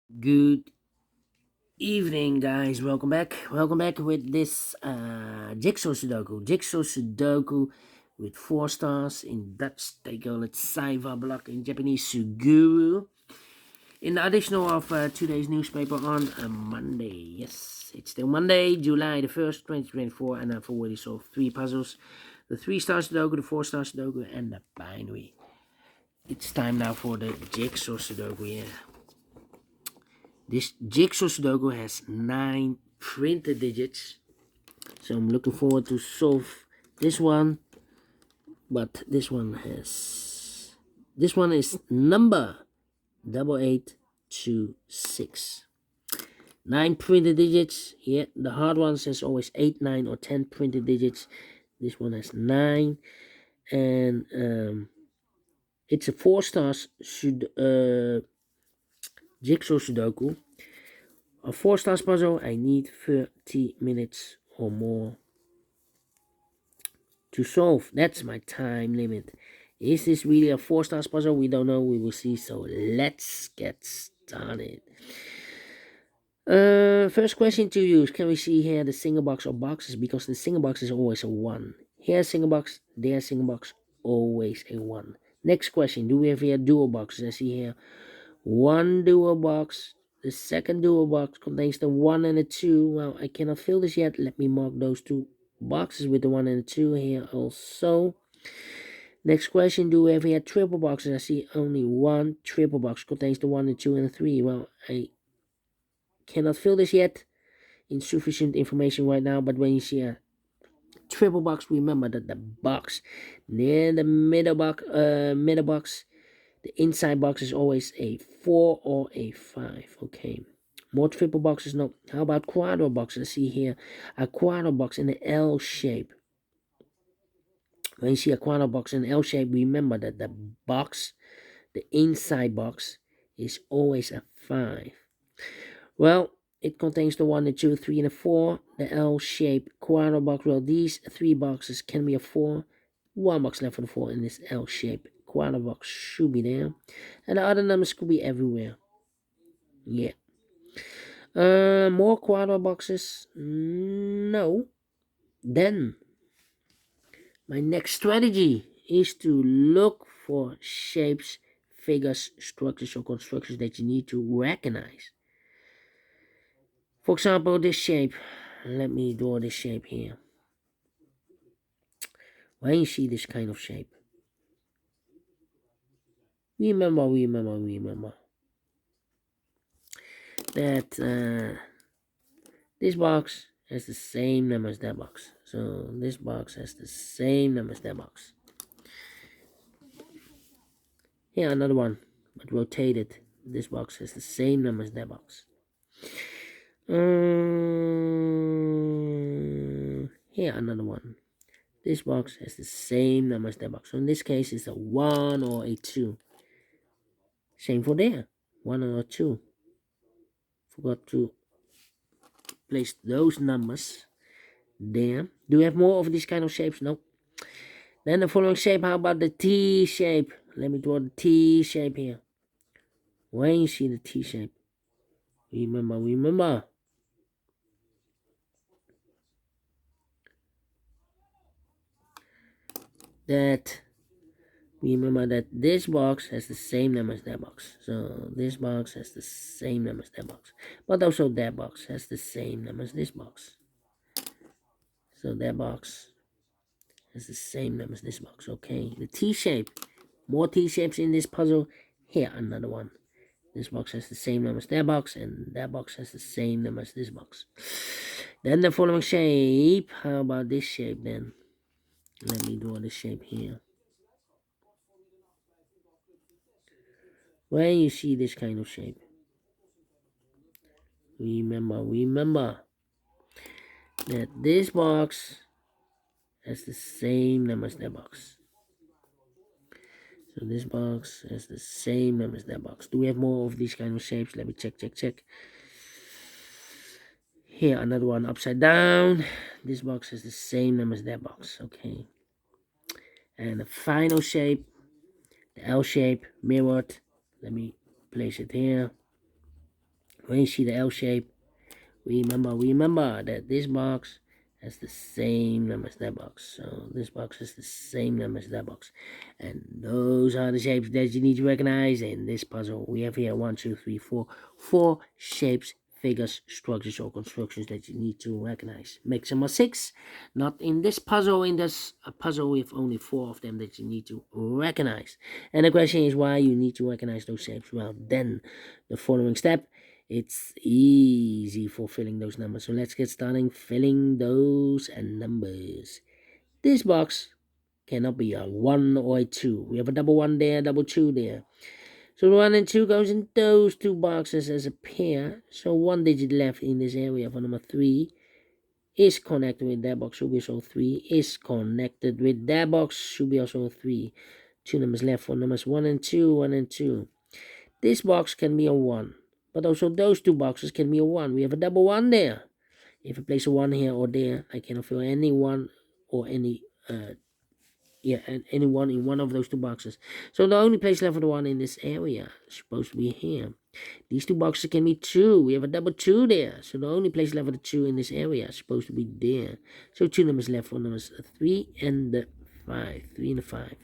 Good evening, guys. Welcome back. Welcome back with this Jigsaw Sudoku. Jigsaw Sudoku with 4 stars in Dutch. They call it Saiva block in Japanese Suguru. In the additional of today's newspaper on a Monday. Yes, it's still Monday, July the 1st, 2024, and I've already solved 3 puzzles: the 3 star Sudoku, the 4 star Sudoku, and the binary. It's time now for the Jigsaw Sudoku. Yeah. This Jigsaw Sudoku has 9 printed digits, so I'm looking forward to solve this one. But this one is number 8826. 9 printed digits. Yeah, the hard ones has always 8, 9, or 10 printed digits. This one has 9, and it's a 4 stars Jigsaw Sudoku. A 4 stars puzzle, I need 30 minutes or more to solve. That's my time limit. Is this really a 4 stars puzzle? We don't know. We will see. So let's get started. First question to use. Can we see here the single box or boxes? Because the single box is always a 1. Here single box, there single box, always a 1. Next question. Do we have here dual boxes? I see here one dual box. The second dual box contains the 1 and the 2. Well, I cannot fill this yet. Let me mark those 2 boxes with the 1 and the 2 here also. Next question, do we have here triple boxes? I see only one triple box contains the 1 and 2 and the 3. Well, I cannot fill this yet. Insufficient information right now, but when you see a triple box, remember that the box near the middle box, the inside box is always a 4 or a 5. Okay. More triple boxes? No. How about quadro boxes? I see here a quadro box in the L shape. When you see a quadro box in L shape, remember that the box, the inside box, is always a 5. Well, it contains the 1, the 2, 3, and the 4. The L shape quadro box. Well, these 3 boxes can be a 4. 1 box left for the 4 in this L shape quadro box should be there. And the other numbers could be everywhere. Yeah. More quadro boxes? No. Then my next strategy is to look for shapes, figures, structures, or constructions that you need to recognize. For example, this shape. Let me draw this shape here. When you see this kind of shape, remember that this box has the same number as that box. So this box has the same number as that box. Here, another one, but rotated. This box has the same number as that box. Here, another one. This box has the same number as that box. So in this case, it's a 1 or a 2. Same for there. 1 or 2. Forgot to place those numbers there. Do we have more of these kind of shapes? No. Then the following shape, how about the T shape? Let me draw the T shape here. When you see the T shape, remember that this box has the same number as that box. So this box has the same number as that box. But also that box has the same number as this box. So that box has the same number as this box. Okay, the T shape. More T shapes in this puzzle. Here, another one. This box has the same number as that box, and that box has the same number as this box. Then the following shape. How about this shape then? Let me draw the shape here. When you see this kind of shape, remember that this box has the same number as that box. So this box has the same number as that box. Do we have more of these kind of shapes? Let me check. Here, another one upside down. This box has the same number as that box. Okay. And the final shape, the L shape, mirrored. Let me place it here. When you see the L shape, remember that this box has the same number as that box. So this box has the same number as that box. And those are the shapes that you need to recognize in this puzzle. We have here 1, 2, 3, 4, 4 shapes, figures, structures, or constructions that you need to recognize. Maximum 6. Not in this puzzle. In this puzzle with only 4 of them that you need to recognize. And the question is why you need to recognize those shapes. Well, then the following step, it's easy for filling those numbers. So let's get started filling those numbers. This box cannot be a 1 or a 2. We have a double 1 there, double 2 there. So 1 and 2 goes in those two boxes as a pair. So 1 digit left in this area for number 3 is connected with that box, should be also 3 is connected with that box, should be also 3. 2 numbers left for numbers 1 and 2, 1 and 2. This box can be a 1, but also those two boxes can be a 1. We have a double 1 there. If I place a 1 here or there, I cannot fill any 1 or any anyone in one of those two boxes. So the only place left for the 1 in this area is supposed to be here. These two boxes can be 2. We have a double 2 there. So the only place left for the 2 in this area is supposed to be there. So 2 numbers left for numbers 3 and the 5. 3 and the 5.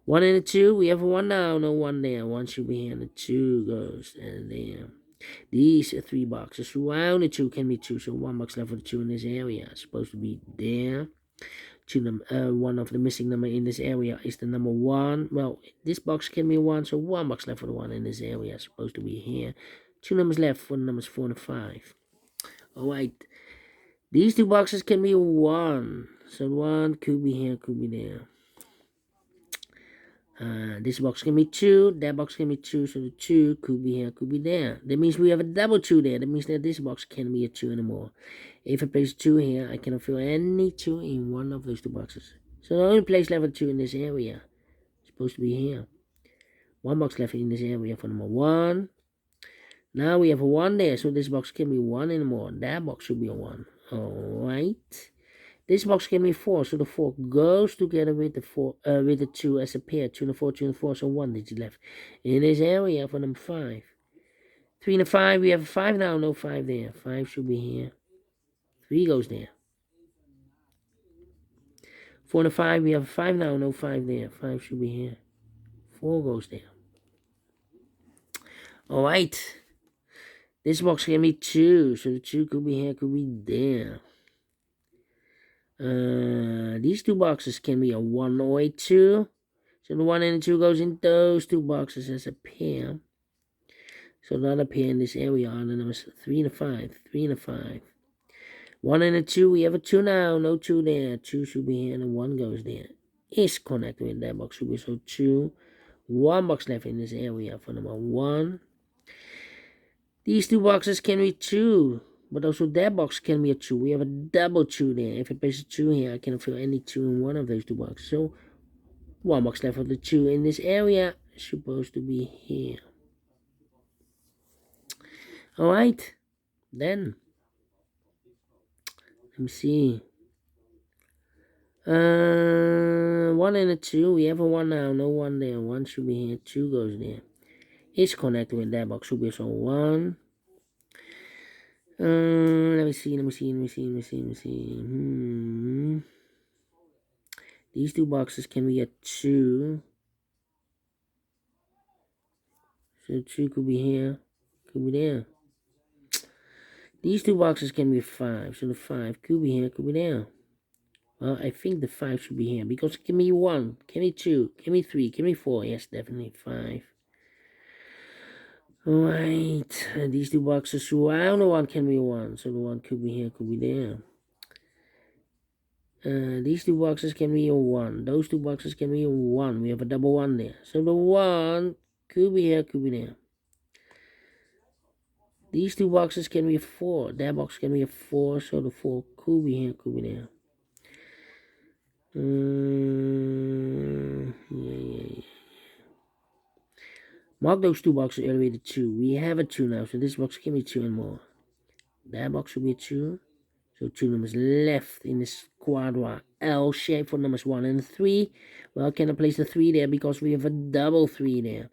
1 and a 2, we have a 1 now, no 1 there. 1 should be here, and the 2 goes and there. These are 3 boxes. Around the 2 can be 2, so 1 box left for the 2 in this area. It's supposed to be there. 1 of the missing number in this area is the number 1. Well, this box can be 1, so 1 box left for the 1 in this area. It's supposed to be here. 2 numbers left for the numbers 4 and 5. Alright. These 2 boxes can be 1. So 1 could be here, could be there. This box can be 2, that box can be 2, so the 2 could be here, could be there. That means we have a double 2 there. That means that this box can be a 2 anymore. If I place 2 here, I cannot fill any 2 in one of those 2 boxes. So the only place left for 2 in this area is supposed to be here. 1 box left in this area for number 1. Now we have a 1 there, so this box can be 1 anymore. That box should be a 1. Alright. This box can be 4, so the 4 goes together with the 2 as a pair. 2 and the 4, 2 and the 4, so 1 digit left in this area for number 5. 3 and the 5, we have a 5 now, no 5 there. 5 should be here. 3 goes there. 4 and the 5, we have a 5 now, no 5 there. 5 should be here. 4 goes there. Alright. This box can be 2, so the 2 could be here, could be there. These 2 boxes can be a 1 or a 2. So the 1 and the 2 goes in those 2 boxes as a pair. So the other pair in this area are the numbers 3 and a 5. 3 and a 5. 1 and a 2, we have a 2 now. No 2 there. 2 should be here and 1 goes there. Is connected with that box should be so 2. 1 box left in this area for number 1. These 2 boxes can be 2. But also that box can be a 2. We have a double 2 there. If I place a 2 here, I cannot fill any 2 in one of those 2 boxes. So 1 box left for the 2 in this area is supposed to be here. Alright. Then let me see. 1 and a 2. We have a 1 now. No 1 there. 1 should be here. 2 goes there. It's connected with that box. Should be so 1. Let me see. These 2 boxes can be a 2. So 2 could be here, could be there. These 2 boxes can be 5. So the 5 could be here, could be there. Well, I think the 5 should be here because it can be 1, can be 2, can be 3, can be 4. Yes, definitely 5. Alright, these 2 boxes around the 1 can be 1. So the 1 could be here, could be there. These 2 boxes can be a 1. Those 2 boxes can be a 1. We have a double 1 there. So the 1 could be here, could be there. These 2 boxes can be a 4. That box can be a 4. So the 4 could be here, could be there. Yeah. Mark those 2 boxes elevated 2. We have a 2 now. So this box can be 2 and more. That box should be a 2. So 2 numbers left in this quadra L shape for numbers 1 and 3. Well, can I place the 3 there because we have a double 3 there.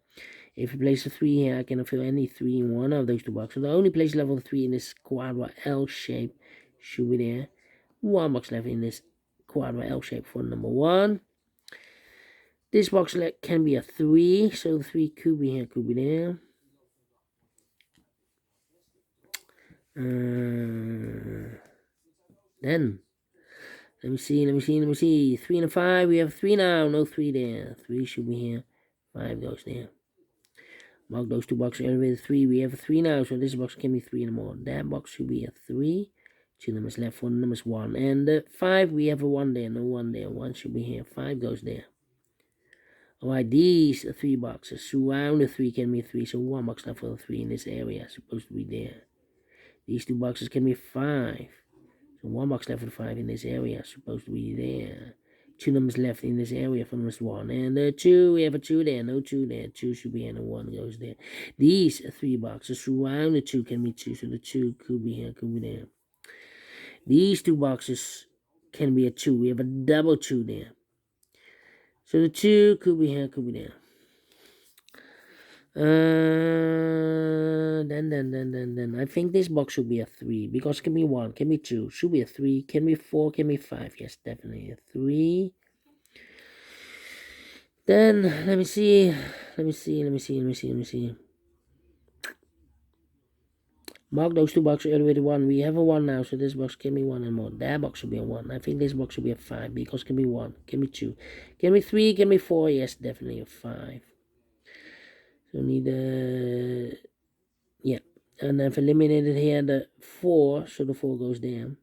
If you place a 3 here, I cannot fill any 3 in one of those 2 boxes. So the only place level 3 in this quadra L shape should be there. 1 box left in this quadra L shape for number 1. This box can be a 3, so the 3 could be here, could be there. Then, let me see. 3 and a 5, we have 3 now, no 3 there. 3 should be here, 5 goes there. Mark those 2 boxes, elevated 3, we have a 3 now, so this box can be 3 and more. That box should be a 3. 2 numbers left, 4 numbers 1. And 5, we have a 1 there, no 1 there. 1 should be here, 5 goes there. Alright, these 3 boxes surround the 3 can be 3, so 1 box left for the 3 in this area, supposed to be there. These 2 boxes can be 5, so 1 box left for the 5 in this area, supposed to be there. 2 numbers left in this area for numbers 1. And 2, we have a 2 there, no 2 there. 2 should be here, and 1 goes there. These 3 boxes surround the 2 can be 2, so the 2 could be here, could be there. These 2 boxes can be a 2, we have a double 2 there. So the 2 could be here, could be there. Then I think this box should be a 3, because it can be 1, can be 2, should be a 3, can be 4, can be 5. Yes, definitely a 3. Then let me see. Mark those 2 boxes elevated 1. We have a 1 now, so this box can be 1 and more. That box should be a 1. I think this box should be a 5, because it can be 1, can be 2, can be 3, can be 4. Yes, definitely a 5. So need a... yeah. And I've eliminated here the 4, so the 4 goes there.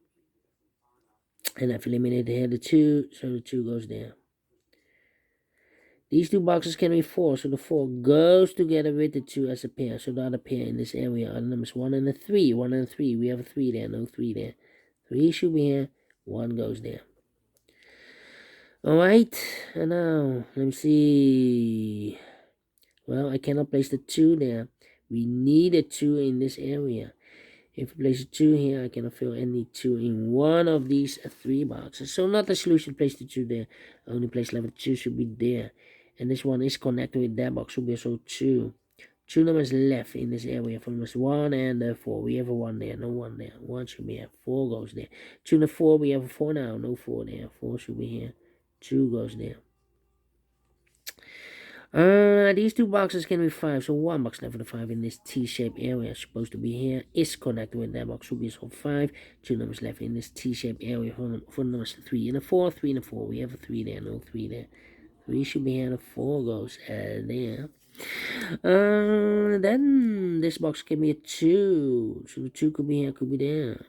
And I've eliminated here the 2, so the 2 goes there. These 2 boxes can be 4, so the 4 goes together with the 2 as a pair. So the other pair in this area are the numbers 1 and a 3. 1 and 3. We have a 3 there, no 3 there. 3 should be here. 1 goes there. Alright, and now, let me see. Well, I cannot place the 2 there. We need a 2 in this area. If we place a 2 here, I cannot fill any 2 in one of these 3 boxes. So not the solution, place the 2 there. Only place level 2 should be there. And this one is connected with that box, should be also 2. 2 numbers left in this area for numbers 1 and 4. We have a 1 there, no 1 there. 1 should be here, 4 goes there. 2 and 4, we have a 4 now, no 4 there. 4 should be here, 2 goes there. These 2 boxes can be 5, so 1 box left for the 5 in this T-shaped area supposed to be here is connected with that box, should be so 5. 2 numbers left in this T-shaped area for numbers 3 and a 4, 3 and a 4. We have a 3 there, no 3 there. 3 should be here, and a 4 goes there. Then this box can be a 2, so the 2 could be here, could be there.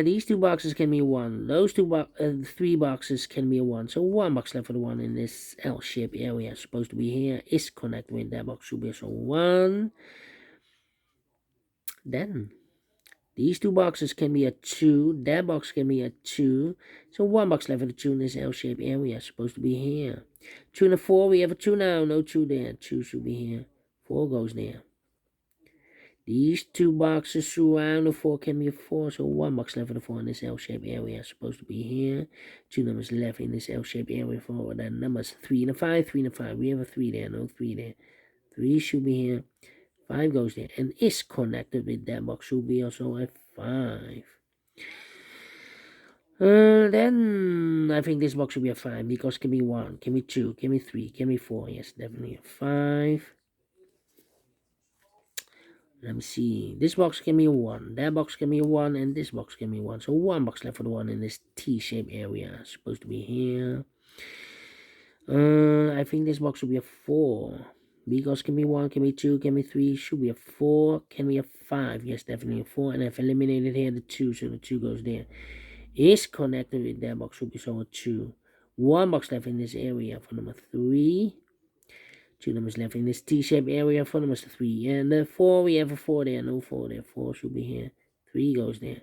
These 2 boxes can be 1. Those 3 boxes can be a 1. So 1 box left for the 1 in this L-shaped area supposed to be here is connected with that box, should be so 1. Then these 2 boxes can be a 2. That box can be a 2. So 1 box left for the 2 in this L-shaped area supposed to be here. 2 and a 4, we have a 2 now, no 2 there. 2 should be here. 4 goes there. These 2 boxes surround the 4 can be a 4, so 1 box left for the 4 in this L-shaped area supposed to be here. 2 numbers left in this L-shaped area for the numbers 3 and a 5, 3 and a 5. We have a 3 there, no 3 there. 3 should be here. 5 goes there and is connected with that box, should be also a 5. Then I think this box should be a 5 because it can be 1, can be 2, can be 3, can be 4. Yes, definitely a 5. Let me see. This box can be a 1. That box can be a 1. And this box can be 1. So 1 box left for the 1 in this T-shaped area. Supposed to be here. I think this box should be a 4. Because can be 1, can be 2, can be 3. Should be a 4. Can be a 5. Yes, definitely a 4. And I've eliminated here the 2. So the 2 goes there. Is connected with that box. Should be so a 2. 1 box left in this area for number 3. 2 numbers left in this T-shaped area for numbers 3. And 4, we have a 4 there, no 4 there. 4 should be here. 3 goes there.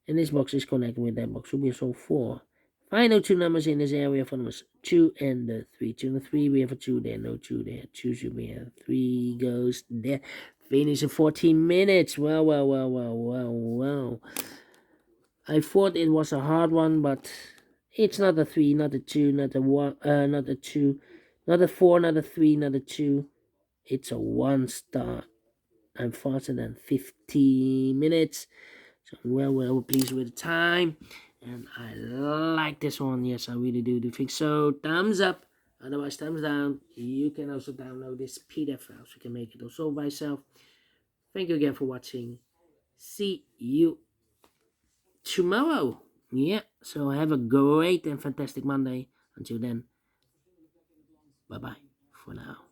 And this box is connected with that box. Should be so 4. Final 2 numbers in this area for numbers 2 and 3. 2 and 3, we have a 2 there, no 2 there. 2 should be here. 3 goes there. Finish in 14 minutes. Well. I thought it was a hard one, but it's not a 3, not a 2, not a 1, not a 2. Not a 4, not a 3, not a 2. It's a 1 star. I'm faster than 15 minutes. So I'm well pleased with the time. And I like this one. Yes, I really do think so. Thumbs up. Otherwise, thumbs down. You can also download this PDF file. So you can make it also by yourself. Thank you again for watching. See you tomorrow. Yeah. So have a great and fantastic Monday. Until then, bye-bye for now.